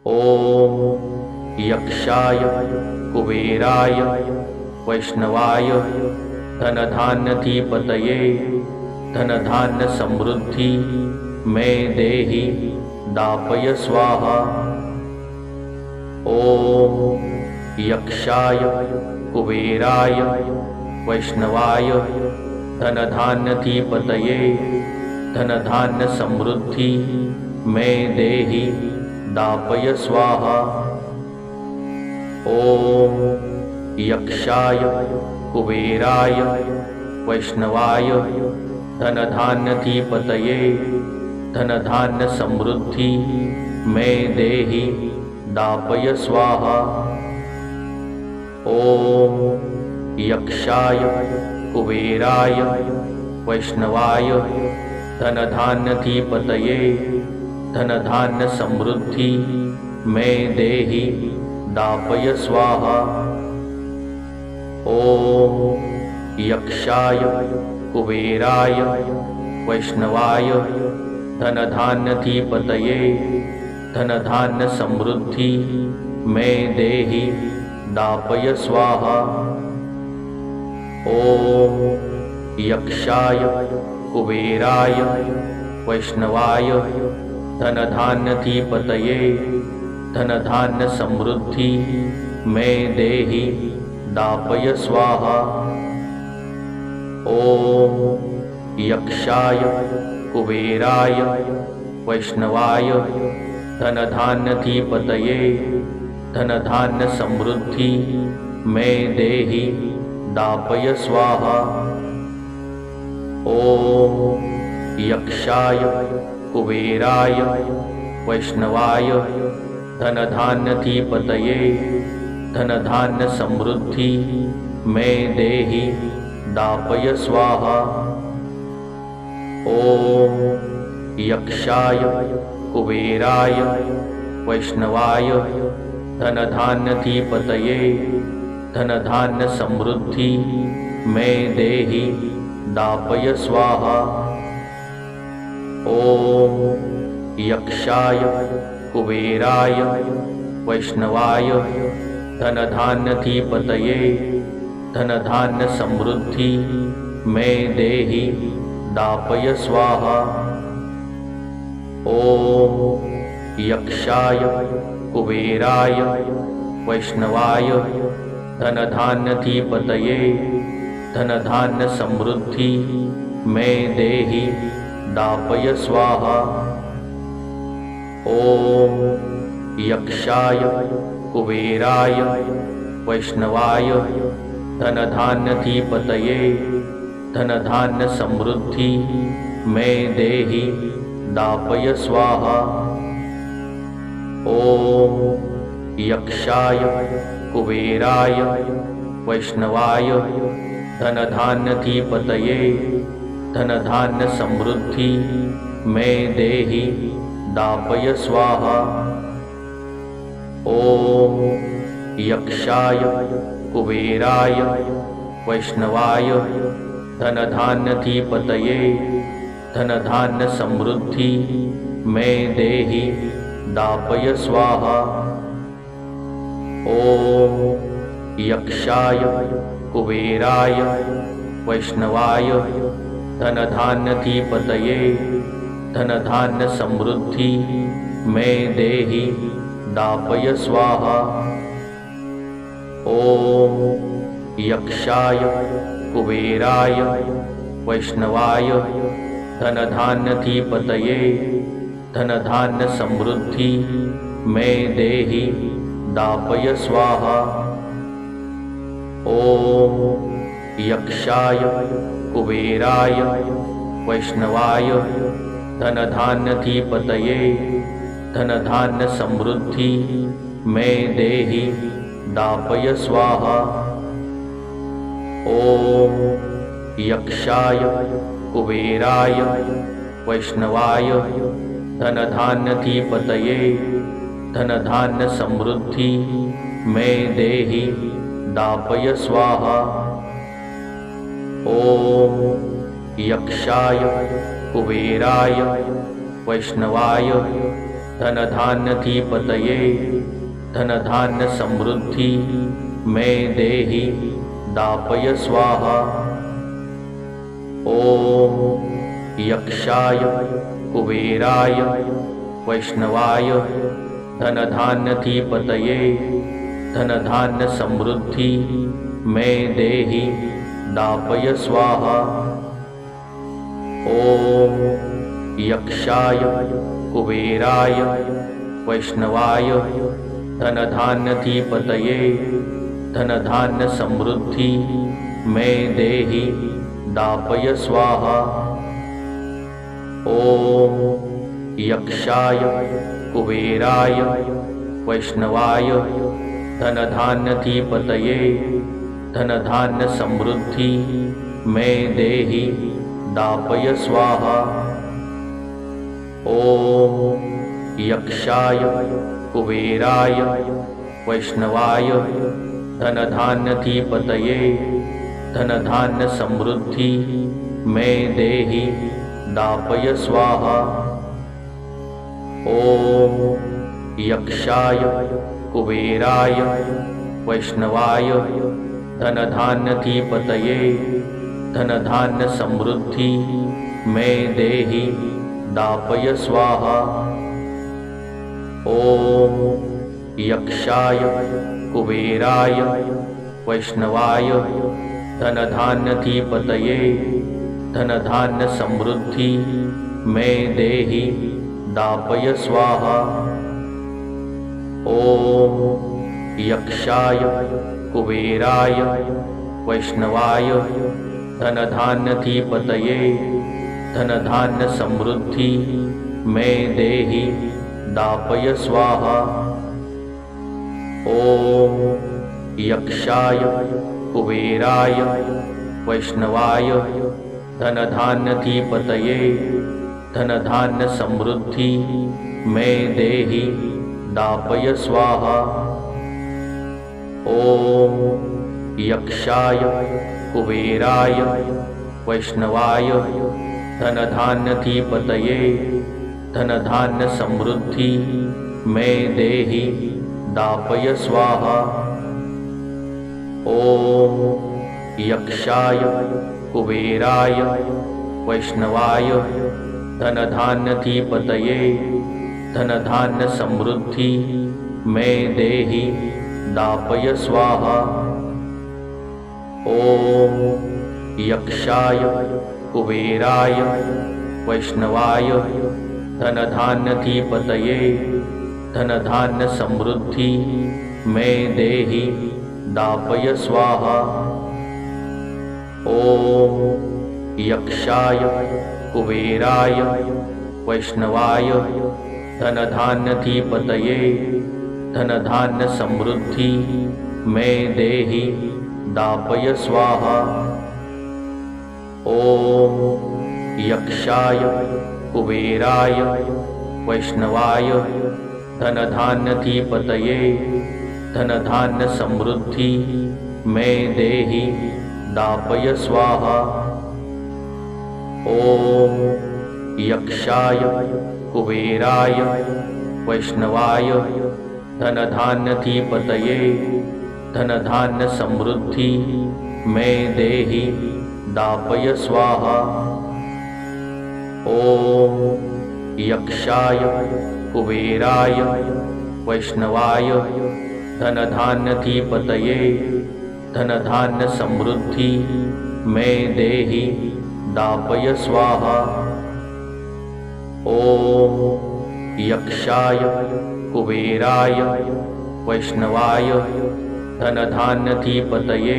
ॐ यक्षाय कुबेराय वैष्णवाय धनधान्यधिपतये धनधान्य समृद्धि मे देहि दापय स्वाहा। ॐ यक्षाय कुबेराय वैष्णवाय धनधान्यधिपतये धनधान्य समृद्धि मे देहि दापय स्वाहा। ॐ यक्षाय कुबेराय वैष्णवाय धनधान्यधिपतये धनधान्य समृद्धि मे देहि दापय स्वाहा। ॐ यक्षाय कुबेराय वैष्णवाय धनधान्यधिपतये धनधान्य समृद्धि मे देहि दापय स्वाहा। ॐ यक्षाय कुबेराय वैष्णवाय धनधान्यधिपतये धनधान्य समृद्धि मे देहि दापय स्वाहा। ॐ यक्षाय कुबेराय वैष्णवाय धनधान्यधिपतये धनधान्य समृद्धि मे देहि दापय स्वाहा। ॐ यक्षाय कुबेराय वैष्णवाय धनधान्यधिपतये धनधान्य समृद्धि मे देहि दापय स्वाहा। ॐ यक्षाय कुबेराय वैष्णवाय धनधान्यधिपतये धनधान्य समृद्धि मे देहि दापय स्वाहा। ॐ यक्षाय कुबेराय वैष्णवाय धनधान्यधिपतये धनधान्य समृद्धि मे देहि दापय स्वाहा। ॐ यक्षाय कुबेराय वैष्णवाय धनधान्यधिपतये धनधान्य समृद्धि मे देहि दापय स्वाहा। ॐ यक्षाय कुबेराय वैष्णवाय धनधान्यधिपतये धनधान्य समृद्धि मे देहि दापय स्वाहा। ॐ यक्षाय कुबेराय वैष्णवाय धनधान्यधिपतये धनधान्य समृद्धि मे देहि दापय स्वाहा। ॐ यक्षाय कुबेराय वैष्णवाय धनधान्यधिपतये धनधान्य समृद्धि मे देहि दापय स्वाहा। ॐ यक्षाय कुबेराय वैष्णवाय धनधान्यधिपतये धनधान्य समृद्धि मे देहि दापय स्वाहा। ॐ यक्षाय कुबेराय वैष्णवाय धनधान्यधिपतये धनधान्य समृद्धि मे देहि दापय स्वाहा। ॐ यक्षाय कुबेराय वैष्णवाय धनधान्यधिपतये धनधान्य समृद्धि मे देहि दापय स्वाहा। ॐ यक्षाय कुबेराय वैष्णवाय धनधान्यधिपतये धनधान्य समृद्धि मे देहि दापय स्वाहा। ॐ यक्षाय कुबेराय वैष्णवाय धनधान्यधिपतये धनधान्य समृद्धि मे देहि दापय स्वाहा। ॐ यक्षाय कुबेराय वैष्णवाय धनधान्यधिपतये धनधान्य समृद्धि मे देहि दापय स्वाहा। ओम यक्षाय कुबेराय वैष्णवाय धनधान्यधिपतये धनधान्य समृद्धि मे देहि दापय स्वाहा। ओम यक्षाय कुबेराय वैष्णवाय धनधान्यधिपतये धनधान्य समृद्धि मे देहि दापय स्वाहा। ओम यक्षाय कुबेराय वैष्णवाय धनधान्यधिपतये धनधान्य समृद्धि मे देहि दापय स्वाहा। ओम यक्षाय कुबेराय वैष्णवाय धनधान्यधिपतये धनधान्य समृद्धि मे देहि दापय स्वाहा। ओम यक्षाय कुबेराय वैष्णवाय धनधान्यधिपतये धनधान्य समृद्धि मे देहि दापय स्वाहा। ओम यक्षाय कुबेराय वैष्णवाय धनधान्यधिपतये धनधान्य समृद्धि मे देहि दापय स्वाहा। ओम यक्षाय कुबेराय वैष्णवाय धनधान्यधिपतये धनधान्य समृद्धि मे देहि दापय स्वाहा। ओम यक्षाय कुबेराय वैष्णवाय धनधान्यधिपतये धनधान्य समृद्धि मे देहि दापय स्वाहा। ओम यक्षाय कुबेराय वैष्णवाय धनधान्यधिपतये धनधान्य समृद्धि मे देहि दापय स्वाहा। ओम यक्षाय कुबेराय वैष्णवाय धनधान्यधिपतये धनधान्य समृद्धि मे देहि दापय स्वाहा। ओम यक्षाय कुबेराय वैष्णवाय धनधान्यधिपतये धनधान्य समृद्धि मे देहि दापय स्वाहा। ओम यक्षाय कुबेराय वैष्णवाय धनधान्यधिपतये धनधान्य समृद्धि मे देहि दापय स्वाहा। ओम यक्षाय कुबेराय वैष्णवाय धनधान्यधिपतये धनधान्य समृद्धि मे देहि दापय स्वाहा। ओम यक्षाय कुबेराय वैष्णवाय धनधान्यधिपतये धनधान्य समृद्धि मे देहि दापय स्वाहा। ओम यक्षाय कुबेराय वैष्णवाय धनधान्यधिपतये धनधान्य समृद्धि मे देहि दापय स्वाहा। ओम यक्षाय कुबेराय वैष्णवाय धनधान्यधिपतये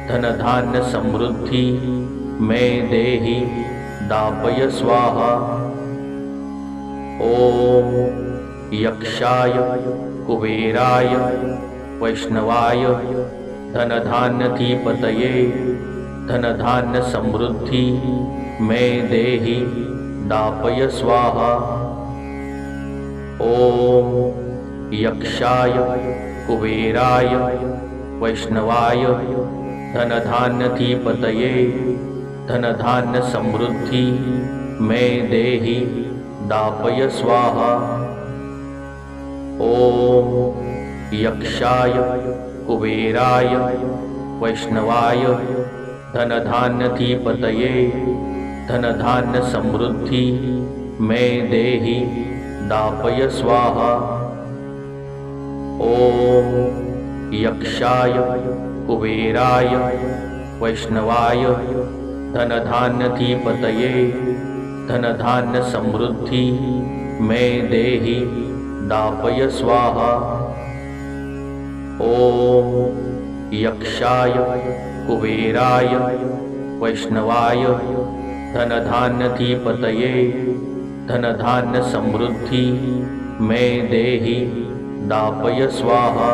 धनधान्य समृद्धि मे देहि दापय स्वाहा। ओम यक्षाय कुबेराय वैष्णवाय धनधान्यधिपतये धनधान्य समृद्धि मे देहि दापय स्वाहा। ओम यक्षाय कुबेराय वैष्णवाय धनधान्यधिपतये धनधान्य समृद्धि मे देहि दापय स्वाहा। ॐ यक्षाय कुबेराय वैष्णवाय धनधान्यधिपतये धनधान्य समृद्धि मे देहि दापय स्वाहा। ॐ यक्षाय कुबेराय वैष्णवाय धनधान्यधिपतये धनधान्य समृद्धि मे देहि दापय स्वाहा। ॐ यक्षाय कुबेराय वैष्णवाय धनधान्यधिपतये धनधान्य समृद्धि मे देहि दापय स्वाहा।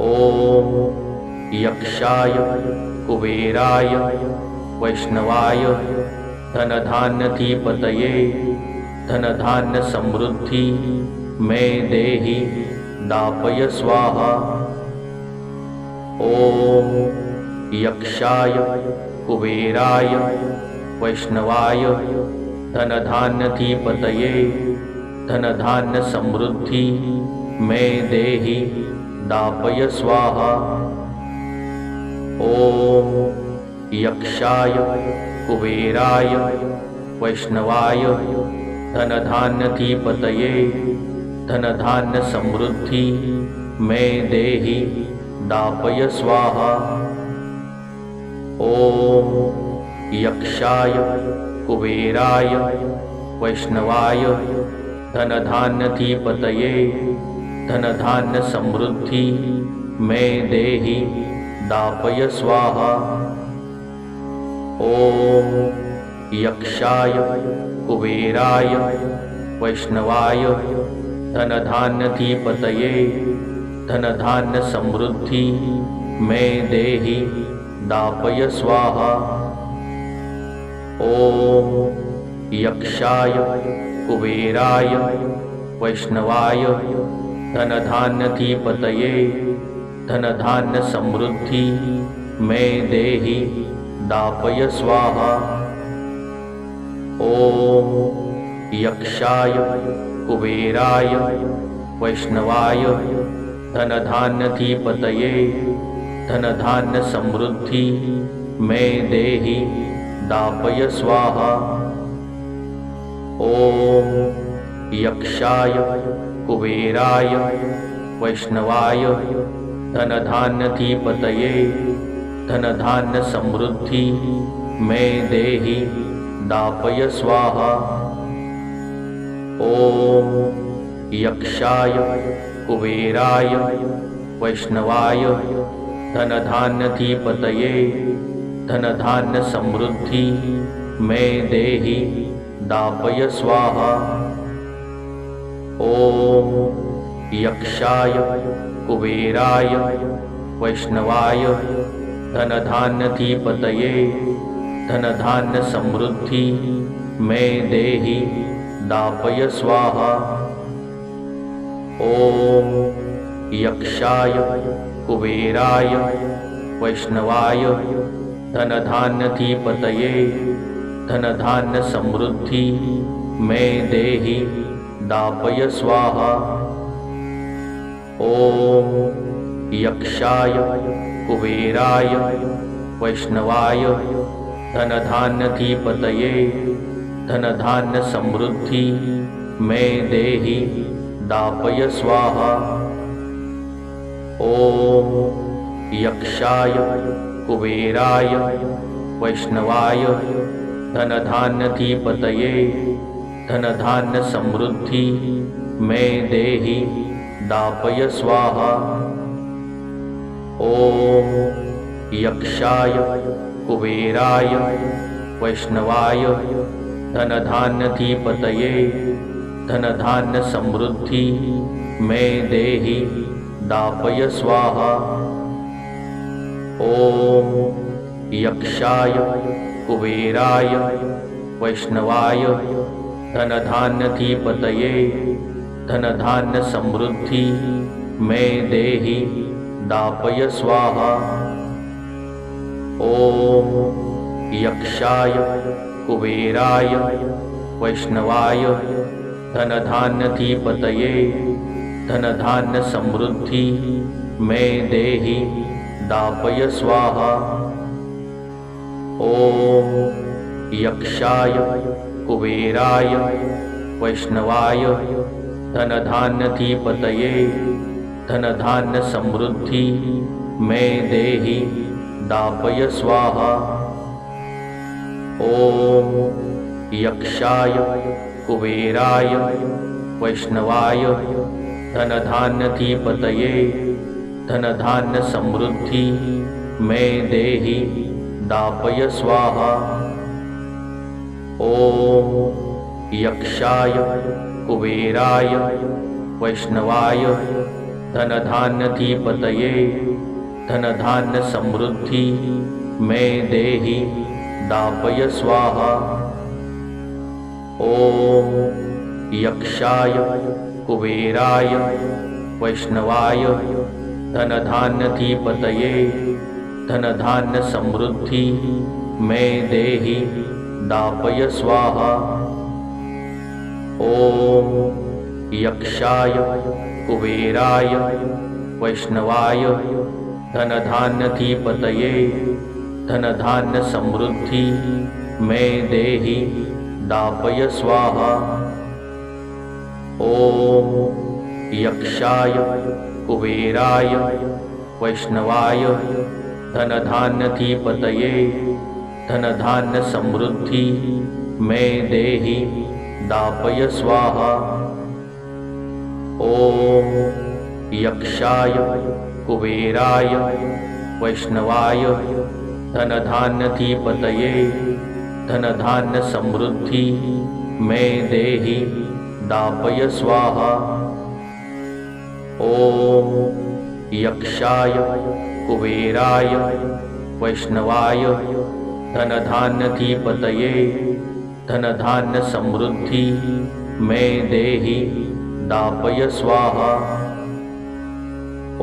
ॐ यक्षाय कुबेराय वैष्णवाय धनधान्यधिपतये धनधान्य समृद्धि मे देहि दापय स्वाहा। ॐ यक्षाय कुबेराय वैष्णवाय धनधान्यधिपतये धनधान्य समृद्धि मे देहि दापय स्वाहा। ॐ यक्षाय कुबेराय वैष्णवाय धनधान्यधिपतये धनधान्य समृद्धि मे देहि दापय स्वाहा। ॐ यक्षाय कुबेराय वैष्णवाय धनधान्यधिपतये धनधान्य समृद्धि मे देहि दापय स्वाहा। ॐ यक्षाय कुबेराय वैष्णवाय धनधान्यधिपतये धनधान्य समृद्धि मे देहि दापय स्वाहा। ॐ यक्षाय कुबेराय वैष्णवाय धनधान्यधिपतये धनधान्य समृद्धि मे देहि दापय स्वाहा। ॐ यक्षाय कुबेराय वैष्णवाय धनधान्यधिपतये धनधान्य समृद्धि मे देहि दापय स्वाहा। ॐ यक्षाय कुबेराय वैष्णवाय धनधान्यधिपतये धनधान्य समृद्धि मे देहि दापय स्वाहा। ॐ यक्षाय कुबेराय वैष्णवाय धनधान्यधिपतये धनधान्य समृद्धि मे देहि दापय स्वाहा। ॐ यक्षाय कुबेराय वैष्णवाय धनधान्यधिपतये धनधान्य समृद्धि मे देहि दापय स्वाहा। ॐ यक्षाय कुबेराय वैष्णवाय धनधान्यधिपतये धनधान्य समृद्धि मे देहि दापय स्वाहा। ॐ यक्षाय कुबेराय वैष्णवाय धनधान्यधिपतये धनधान्य समृद्धि मे देहि दापय स्वाहा। ॐ यक्षाय कुबेराय वैष्णवाय धनधान्यधिपतये धनधान्य समृद्धि मे देहि दापय स्वाहा। ॐ यक्षाय कुबेराय वैष्णवाय धनधान्यधिपतये धनधान्य समृद्धि मे देहि दापय स्वाहा। ॐ यक्षाय कुबेराय वैष्णवाय धनधान्यधिपतये धनधान्य समृद्धि मे देहि दापय स्वाहा। ॐ यक्षाय कुबेराय वैष्णवाय धनधान्याधिपतये धनधान्य समृद्धि मे देहि दापय स्वाहा। ओम यक्षाय कुबेराय वैष्णवाय धनधान्याधिपतये धनधान्य समृद्धि मे देहि दापय स्वाहा। ओम यक्षाय कुबेराय वैष्णवाय धनधान्याधिपतये धनधान्य समृद्धि मे देहि दापय स्वाहा। ओम यक्षाय कुबेराय वैष्णवाय धनधान्याधिपतये धनधान्य समृद्धि मे देहि दापय स्वाहा। ओम यक्षाय कुबेराय वैष्णवाय धनधान्याधिपतये धनधान्य समृद्धि मे देहि दापय स्वाहा। ओम यक्षाय कुबेराय वैष्णवाय धनधान्याधिपतये धनधान्य समृद्धि मे देहि दापय स्वाहा। ओम यक्षाय कुबेराय वैष्णवाय धनधान्याधिपतये धनधान्य समृद्धि मे देहि दापय स्वाहा। ओम यक्षाय कुबेराय वैष्णवाय धनधान्याधिपतये धनधान्य समृद्धि मे देहि दापय स्वाहा। ओम यक्षाय कुबेराय वैष्णवाय धनधान्याधिपतये धनधान्य समृद्धि मे देहि दापय स्वाहा।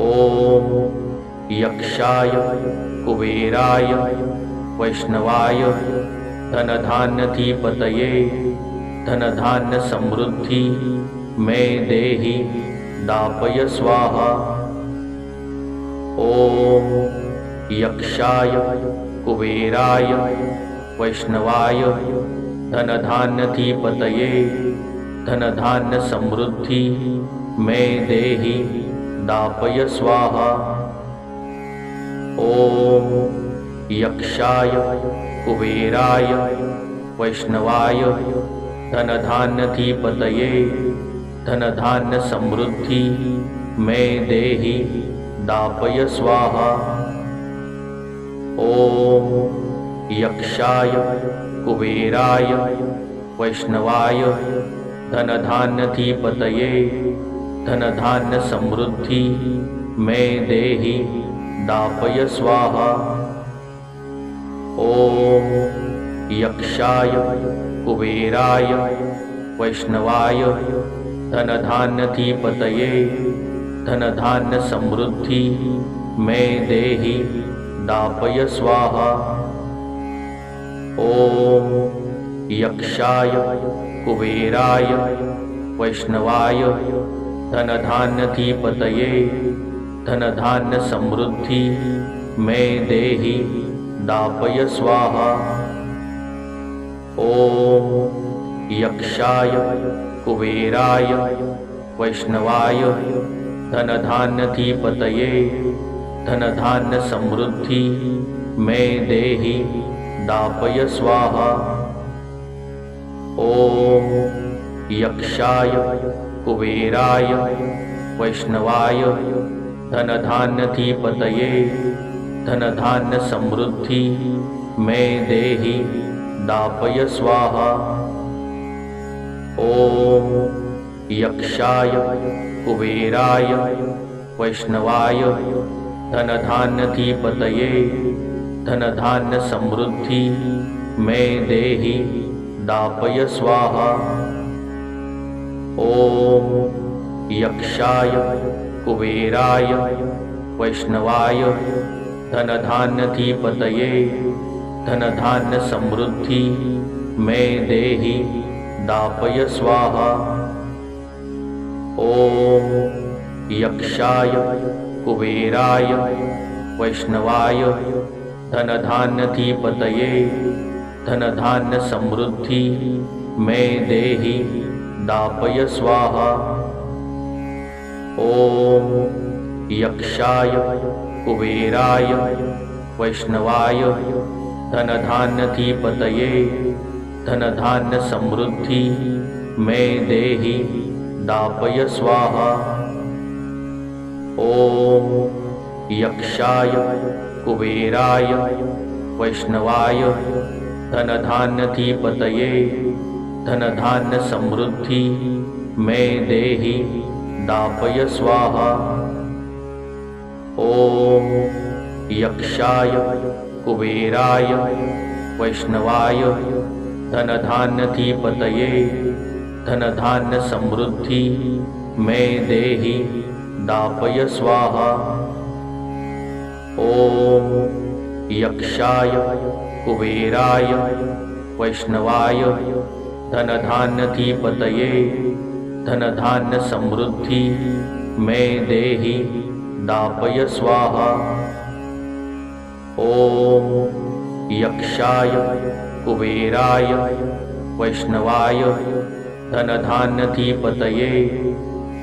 ओम यक्षाय कुबेराय वैष्णवाय धनधान्याधिपतये धनधान्य समृद्धि मे देहि दापय स्वाहा। ओम यक्षाय कुबेराय वैष्णवाय धनधान्याधिपतये धनधान्य समृद्धि मे देहि दापय स्वाहा। ओम यक्षाय कुबेराय वैष्णवाय धनधान्याधिपतये धनधान्य समृद्धि मे देहि दापय स्वाहा। ओम यक्षाय कुबेराय वैष्णवाय धनधान्याधिपतये धनधान्य समृद्धि मे देहि दापय स्वाहा। ओम यक्षाय कुबेराय वैष्णवाय धनधान्याधिपतये धनधान्य समृद्धि मे देहि दापय स्वाहा। ओम यक्षाय कुबेराय वैष्णवाय धनधान्याधिपतये धनधान्य समृद्धि मे देहि दापय स्वाहा। ओम यक्षाय कुबेराय वैष्णवाय धनधान्याधिपतये धनधान्य समृद्धि मे देहि दापय स्वाहा। ओम यक्षाय कुबेराय वैष्णवाय धनधान्याधिपतये धनधान्य समृद्धि मे देहि दापय स्वाहा। ओम यक्षाय कुबेराय वैष्णवाय धनधान्याधिपतये धनधान्य समृद्धि मे देहि दापय स्वाहा। ओम यक्षाय कुबेराय वैष्णवाय धनधान्याधिपतये धनधान्य समृद्धि मे देहि दापय स्वाहा। ॐ यक्षाय कुबेराय वैष्णवाय धनधान्यधिपतये धनधान्य समृद्धि मे देहि दापय स्वाहा। ॐ यक्षाय कुबेराय वैष्णवाय धनधान्यधिपतये धनधान्य समृद्धि मे देहि दापय स्वाहा। ॐ यक्षाय कुबेराय वैष्णवाय धनधान्यधिपतये धनधान्य समृद्धि मे देहि दापय स्वाहा। ॐ यक्षाय कुबेराय वैष्णवाय धनधान्यधिपतये धनधान्य समृद्धि मे देहि दापय स्वाहा। ॐ यक्षाय कुबेराय वैष्णवाय धनधान्यधिपतये धनधान्य समृद्धि मे देहि दापय स्वाहा। ॐ यक्षाय कुबेराय वैष्णवाय धनधान्यधिपतये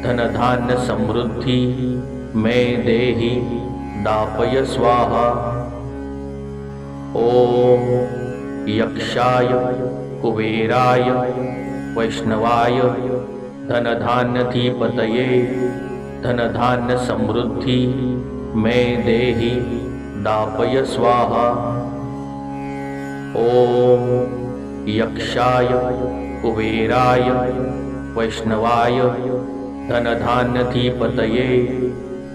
धनधान्य समृद्धि मे देहि दापय स्वाहा। ॐ यक्षाय कुबेराय वैष्णवाय धनधान्यधिपतये धनधान्य समृद्धि मे देहि दापय स्वाहा। ॐ यक्षाय कुबेराय वैष्णवाय धनधान्यधिपतये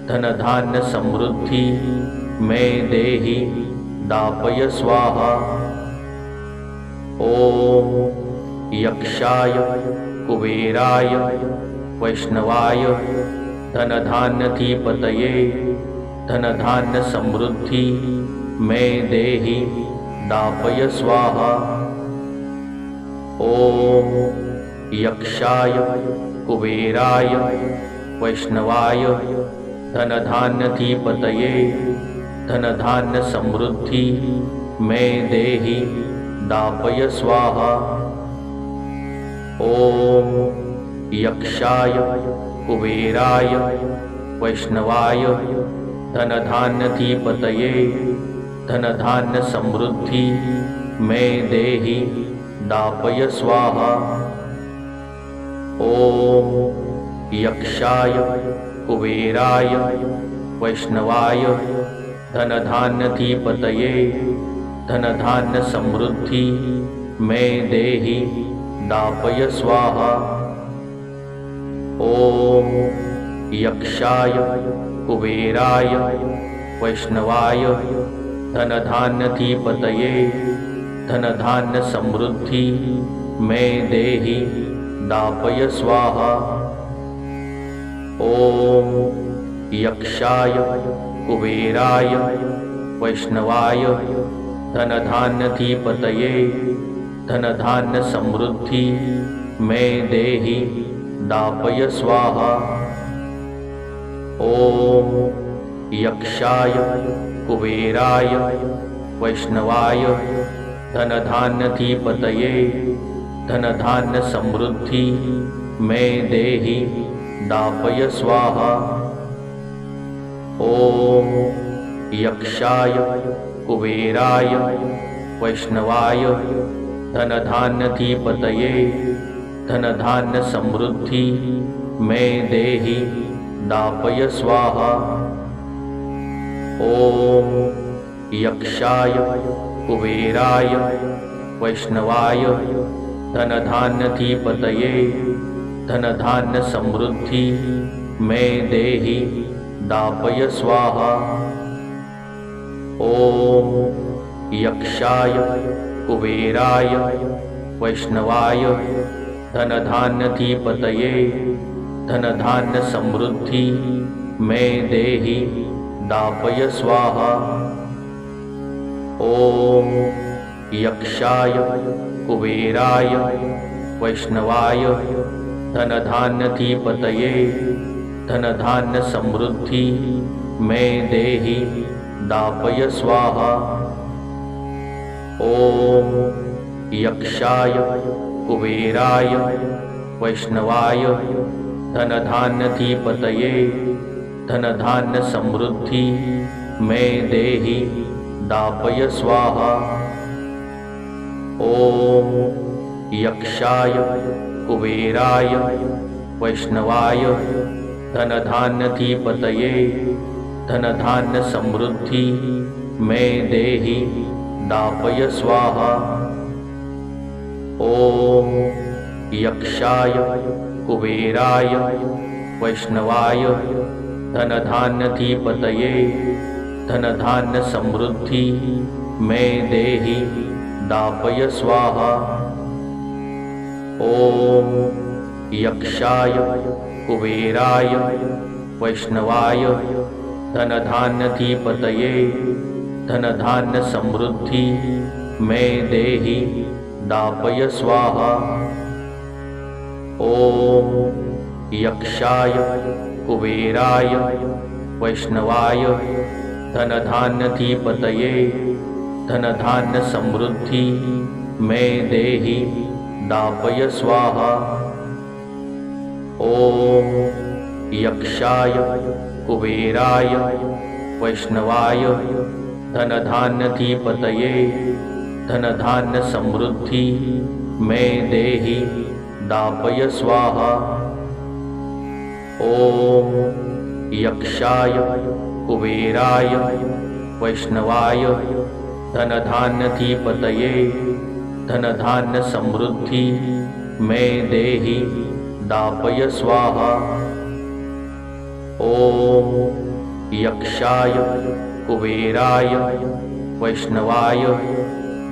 धनधान्य समृद्धि मे देहि दापय स्वाहा। ॐ यक्षाय कुबेराय वैष्णवाय धनधान्यधिपतये धनधान्य समृद्धि मे देहि दापय स्वाहा। ॐ यक्षाय कुबेराय वैष्णवाय धनधान्यधिपतये धनधान्य समृद्धि मे देहि दापय स्वाहा। ॐ यक्षाय कुबेराय वैष्णवाय धनधान्यधिपतये धनधान्य समृद्धि मे देहि दापय स्वाहा। ॐ यक्षाय कुबेराय वैष्णवाय धनधान्यधिपतये धनधान्य समृद्धि मे देहि दापय स्वाहा। ॐ यक्षाय कुबेराय वैष्णवाय धनधान्यधिपतये धनधान्य समृद्धि मे देहि दापय स्वाहा। ॐ यक्षाय कुबेराय वैष्णवाय धनधान्यधिपतये धनधान्य समृद्धि मे देहि दापय स्वाहा। ॐ यक्षाय कुबेराय वैष्णवाय धनधान्यधिपतये धनधान्य समृद्धि मे देहि दापय स्वाहा। ॐ यक्षाय कुबेराय वैष्णवाय धनधान्यधिपतये धनधान्य समृद्धि मे देहि दापय स्वाहा। ॐ यक्षाय कुबेराय वैष्णवाय धनधान्यधिपतये धनधान्य समृद्धि मे देहि दापय स्वाहा। ॐ यक्षाय कुबेराय वैष्णवाय धनधान्यधिपतये धनधान्य समृद्धि मे देहि दापय स्वाहा। ॐ यक्षाय कुबेराय वैष्णवाय धनधान्यधिपतये धनधान्य समृद्धि मे देहि दापय स्वाहा। ओम यक्षाय कुबेराय वैष्णवाय धनधान्यधिपतये धनधान्य समृद्धि मे देहि दापय स्वाहा। ओम यक्षाय कुबेराय वैष्णवाय धनधान्यधिपतये धनधान्य समृद्धि मे देहि दापय स्वाहा। ओम यक्षाय कुबेराय वैष्णवाय धनधान्यधिपतये धनधान्य समृद्धि मे देहि दापय स्वाहा। ओम यक्षाय कुबेराय वैष्णवाय धनधान्यधिपतये धनधान्य समृद्धि मे देहि दापय स्वाहा। ओम यक्षाय कुबेराय वैष्णवाय धनधान्यधिपतये धनधान्य समृद्धि मे देहि दापय स्वाहा। ओम यक्षाय कुबेराय वैष्णवाय धनधान्यधिपतये धनधान्य समृद्धि मे देहि दापय स्वाहा। ओम यक्षाय कुबेराय वैष्णवाय धनधान्यधिपतये धनधान्य समृद्धि मे देहि दापय स्वाहा। ओम यक्षाय कुबेराय वैष्णवाय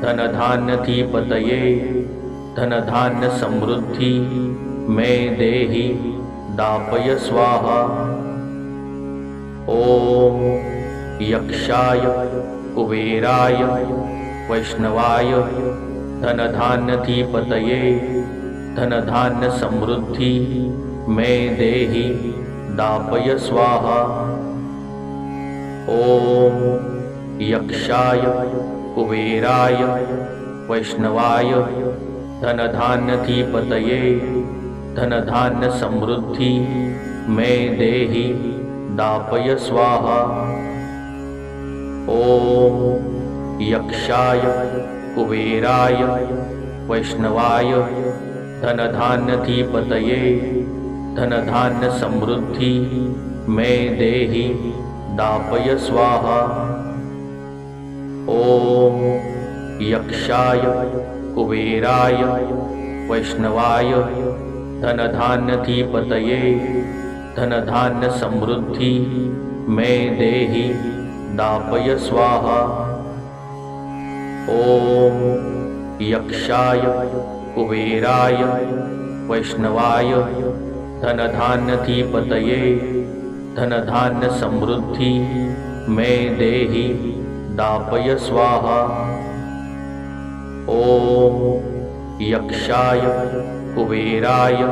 धनधान्यधिपतये धनधान्य समृद्धि मे देहि दापय स्वाहा। ओम यक्षाय कुबेराय वैष्णवाय धनधान्यधिपतये धनधान्य समृद्धि मे देहि दापय स्वाहा। ओम यक्षाय कुबेराय वैष्णवाय धनधान्यधिपतये धनधान्य समृद्धि मे देहि दापय स्वाहा। ओम यक्षाय कुबेराय वैष्णवाय धनधान्यधिपतये धनधान्य समृद्धि मे देहि दापय स्वाहा। ओम यक्षाय कुबेराय वैष्णवाय धनधान्यधिपतये धनधान्य समृद्धि मे देहि दापय स्वाहा। ओम यक्षाय कुबेराय वैष्णवाय धनधान्यधिपतये धनधान्य समृद्धि मे देहि दापय स्वाहा। ओम यक्षाय कुबेराय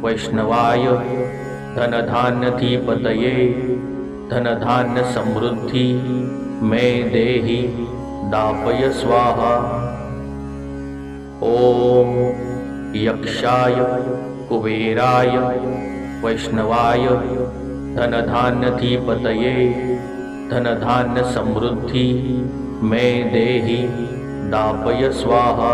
वैष्णवाय धनधान्यधिपतये धनधान्य समृद्धि मे देहि दापय स्वाहा। ओम यक्षाय कुबेराय वैष्णवाय धनधान्यधिपतये धनधान्य समृद्धि मे देहि दापय स्वाहा।